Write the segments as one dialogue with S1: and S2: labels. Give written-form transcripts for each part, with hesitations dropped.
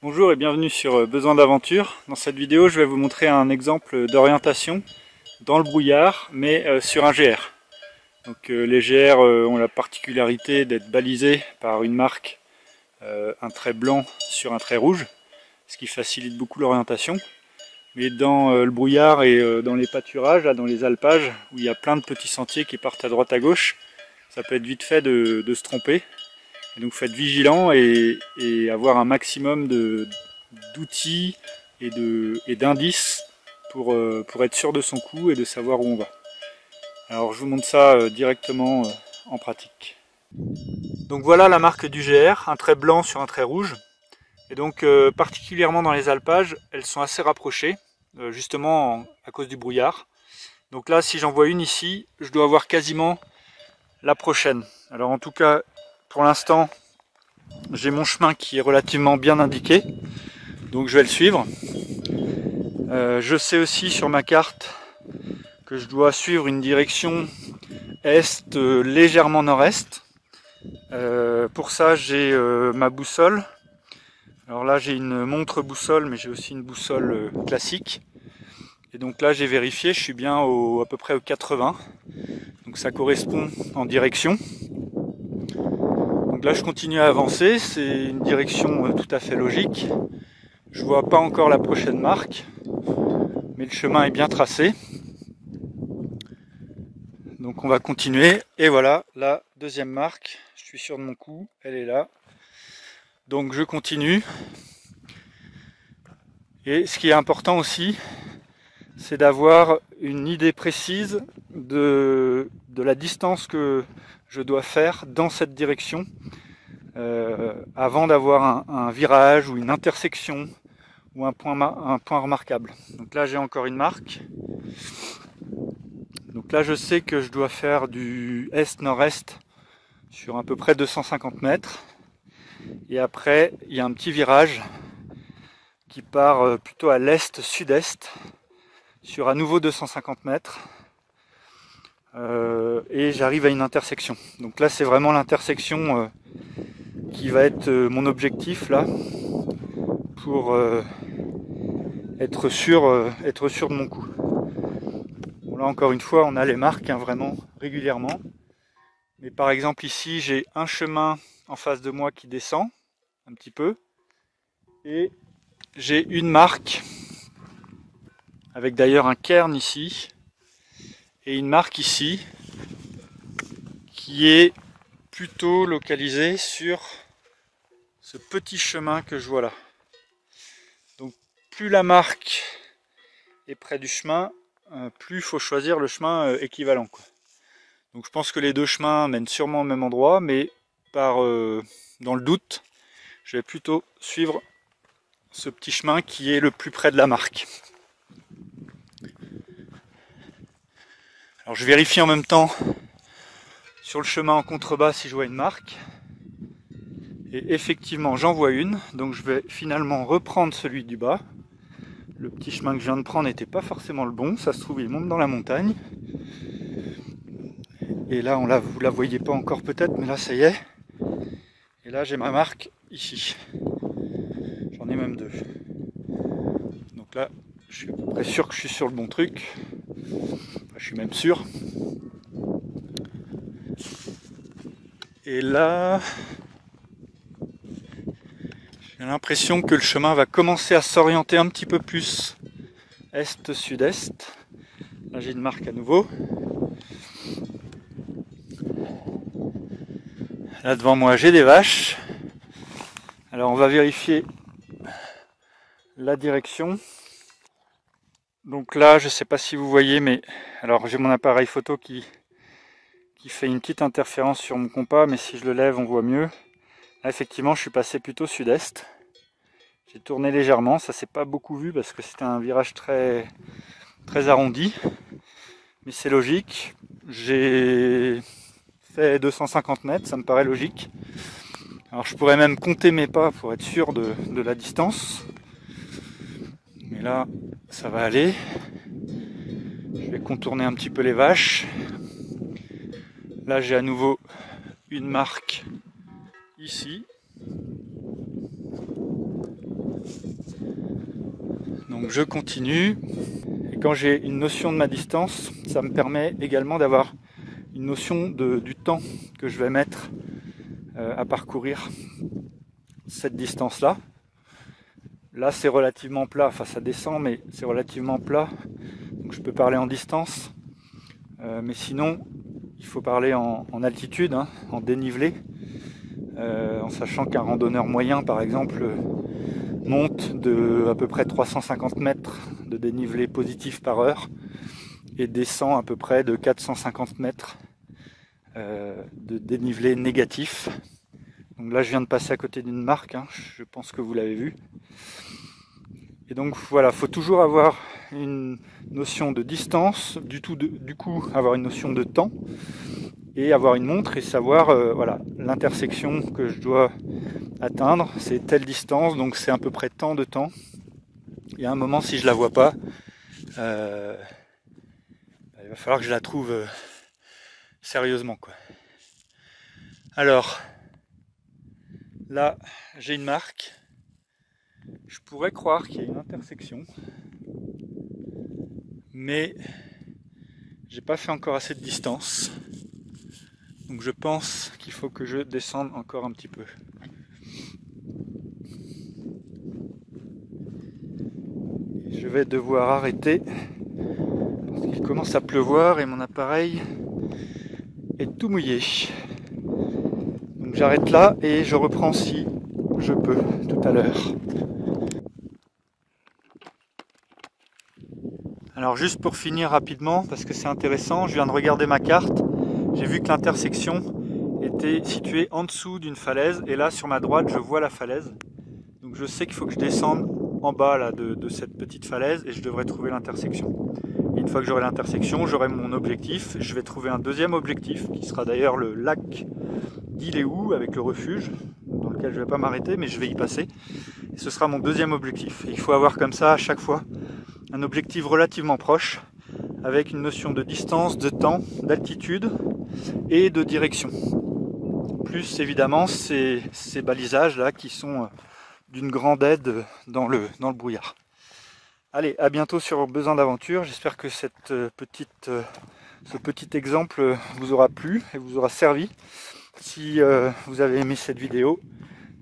S1: Bonjour et bienvenue sur Besoin d'aventure. Dans cette vidéo, je vais vous montrer un exemple d'orientation dans le brouillard, mais sur un GR. Donc les GR ont la particularité d'être balisés par une marque, un trait blanc sur un trait rouge, ce qui facilite beaucoup l'orientation. Mais dans le brouillard et dans les pâturages, là, dans les alpages, où il y a plein de petits sentiers qui partent à droite à gauche, ça peut être vite fait de se tromper. Et donc faut être vigilant et avoir un maximum d'outils et d'indices pour être sûr de son coup et de savoir où on va. Alors je vous montre ça directement en pratique. Donc voilà la marque du GR, un trait blanc sur un trait rouge. Et donc particulièrement dans les alpages, elles sont assez rapprochées, justement à cause du brouillard. Donc là si j'en vois une ici, je dois avoir quasiment la prochaine. Alors en tout cas pour l'instant, j'ai mon chemin qui est relativement bien indiqué, donc je vais le suivre. Je sais aussi sur ma carte que je dois suivre une direction est légèrement nord-est. Pour ça j'ai ma boussole. Alors là j'ai une montre boussole, mais j'ai aussi une boussole classique. Et donc là j'ai vérifié, je suis bien à peu près au 80. Donc ça correspond en direction. Donc là je continue à avancer, c'est une direction tout à fait logique. Je vois pas encore la prochaine marque, mais le chemin est bien tracé. Donc on va continuer, et voilà la deuxième marque, je suis sûr de mon coup, elle est là. Donc je continue. Et ce qui est important aussi, c'est d'avoir une idée précise de la distance que je dois faire dans cette direction avant d'avoir un virage ou une intersection ou un point remarquable. Donc là j'ai encore une marque. Donc là je sais que je dois faire du est-nord-est sur à peu près 250 mètres. Et après il y a un petit virage qui part plutôt à l'est-sud-est sur à nouveau 250 mètres. Et j'arrive à une intersection. Donc là c'est vraiment l'intersection qui va être mon objectif là pour être sûr de mon coup. Bon, là encore une fois on a les marques hein, vraiment régulièrement. Mais par exemple ici j'ai un chemin en face de moi qui descend un petit peu. Et j'ai une marque avec d'ailleurs un cairn ici. Et une marque ici qui est plutôt localisée sur ce petit chemin que je vois là. Donc plus la marque est près du chemin, plus il faut choisir le chemin équivalent, quoi. Donc je pense que les deux chemins mènent sûrement au même endroit, mais dans le doute, je vais plutôt suivre ce petit chemin qui est le plus près de la marque. Alors je vérifie en même temps sur le chemin en contrebas si je vois une marque. Et effectivement j'en vois une, donc je vais finalement reprendre celui du bas. Le petit chemin que je viens de prendre n'était pas forcément le bon, ça se trouve il monte dans la montagne. Et là vous la voyez pas encore peut-être, mais là ça y est. Et là j'ai ma marque ici. J'en ai même deux. Donc là je suis à peu près sûr que je suis sur le bon truc. Enfin, je suis même sûr. Et là j'ai l'impression que le chemin va commencer à s'orienter un petit peu plus est-sud-est. Là j'ai une marque à nouveau. Là devant moi j'ai des vaches. Alors on va vérifier la direction. Donc là je sais pas si vous voyez, mais alors j'ai mon appareil photo qui fait une petite interférence sur mon compas, mais si je le lève on voit mieux. Là effectivement je suis passé plutôt sud-est. J'ai tourné légèrement, ça s'est pas beaucoup vu parce que c'était un virage très arrondi, mais c'est logique. J'ai fait 250 mètres, ça me paraît logique. Alors je pourrais même compter mes pas pour être sûr de la distance. Mais là, ça va aller. Je vais contourner un petit peu les vaches. Là, j'ai à nouveau une marque ici. Donc je continue. Et quand j'ai une notion de ma distance, ça me permet également d'avoir une notion du temps que je vais mettre à parcourir cette distance-là. Là, c'est relativement plat, enfin ça descend, mais c'est relativement plat. Donc je peux parler en distance. Mais sinon, il faut parler en altitude, hein, en dénivelé. En sachant qu'un randonneur moyen, par exemple, monte de à peu près 350 mètres de dénivelé positif par heure et descend à peu près de 450 mètres de dénivelé négatif. Donc là, je viens de passer à côté d'une marque, hein, je pense que vous l'avez vu. Et donc voilà, il faut toujours avoir une notion de distance, du coup avoir une notion de temps et avoir une montre et savoir voilà, l'intersection que je dois atteindre, c'est telle distance, donc c'est à peu près tant de temps. Il y a un moment, si je la vois pas, il va falloir que je la trouve sérieusement, quoi. Alors, là, j'ai une marque. Je pourrais croire qu'il y a une intersection, mais j'ai pas fait encore assez de distance. Donc je pense qu'il faut que je descende encore un petit peu. Et je vais devoir arrêter parce qu'il commence à pleuvoir et mon appareil est tout mouillé. Donc j'arrête là et je reprends si je peux tout à l'heure. Alors juste pour finir rapidement, parce que c'est intéressant, je viens de regarder ma carte, j'ai vu que l'intersection était située en dessous d'une falaise, et là sur ma droite je vois la falaise. Donc je sais qu'il faut que je descende en bas là, de cette petite falaise et je devrais trouver l'intersection. Et une fois que j'aurai l'intersection, j'aurai mon objectif, je vais trouver un deuxième objectif, qui sera d'ailleurs le lac d'Iléou avec le refuge, dans lequel je ne vais pas m'arrêter, mais je vais y passer. Et ce sera mon deuxième objectif. Et il faut avoir comme ça à chaque fois un objectif relativement proche, avec une notion de distance, de temps, d'altitude et de direction. Plus évidemment ces balisages là qui sont d'une grande aide dans le brouillard. Allez, à bientôt sur Besoin d'aventure. J'espère que ce petit exemple vous aura plu et vous aura servi. Si vous avez aimé cette vidéo,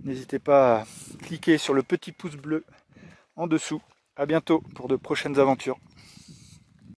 S1: n'hésitez pas à cliquer sur le petit pouce bleu en dessous. À bientôt pour de prochaines aventures.